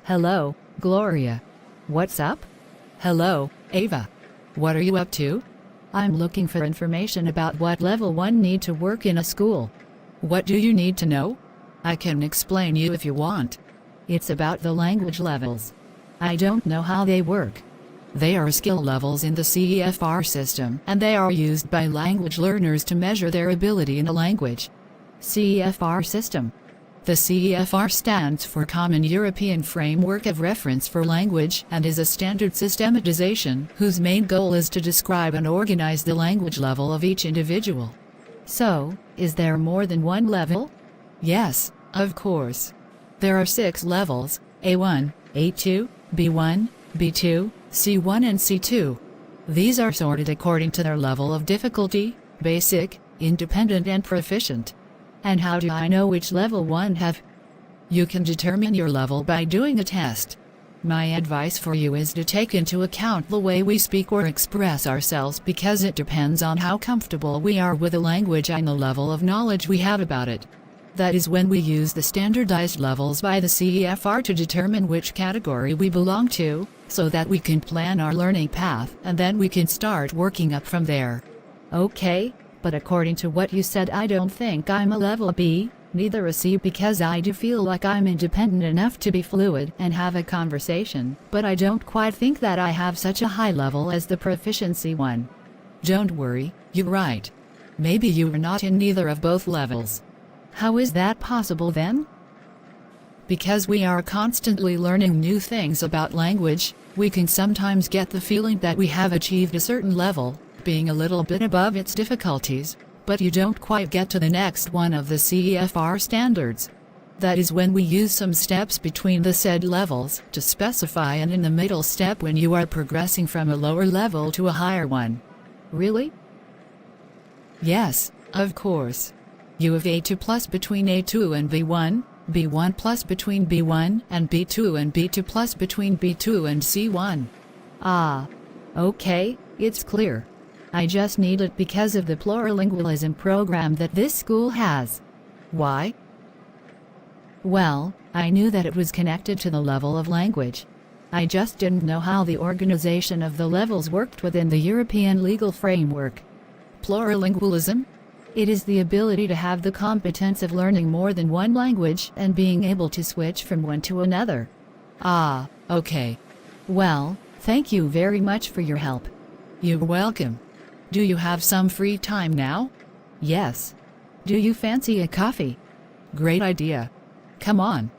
Hello, Gloria. What's up? Hello, Ava. What are you up to? I'm looking for information about what level 1 need to work in a school. What do you need to know? I can explain you if you want. It's about the language levels. I don't know how they work. They are skill levels in the CEFR system, and they are used by language learners to measure their ability in a language. CEFR system. The CEFR stands for Common European Framework of Reference for Language and is a standard systematization whose main goal is to describe and organize the language level of each individual. So, is there more than one level? Yes, of course. There are 6 levels: A1, A2, B1, B2, C1 and C2. These are sorted according to their level of difficulty: basic, independent and proficient. And how do I know which level 1 have? You can determine your level by doing a test. My advice for you is to take into account the way we speak or express ourselves, because it depends on how comfortable we are with a language and the level of knowledge we have about it. That is when we use the standardized levels by the CEFR to determine which category we belong to, so that we can plan our learning path and then we can start working up from there. Okay, but according to what you said, I don't think I'm a level B, neither a C, because I do feel like I'm independent enough to be fluid and have a conversation, but I don't quite think that I have such a high level as the proficiency one. Don't worry, you're right. Maybe you are not in neither of both levels. How is that possible then? Because we are constantly learning new things about language, we can sometimes get the feeling that we have achieved a certain level, being a little bit above its difficulties, but you don't quite get to the next one of the CEFR standards. That is when we use some steps between the said levels to specify an in the middle step when you are progressing from a lower level to a higher one. Really? Yes, of course. You have A2 plus between A2 and B1, B1 plus between B1 and B2 and B2 plus between B2 and C1. Ah. Okay, it's clear. I just need it because of the Plurilingualism program that this school has. Why? Well, I knew that it was connected to the level of language. I just didn't know how the organization of the levels worked within the European legal framework. Plurilingualism? It is the ability to have the competence of learning more than one language and being able to switch from one to another. Ah, okay. Well, thank you very much for your help. You're welcome. Do you have some free time now? Yes. Do you fancy a coffee? Great idea. Come on.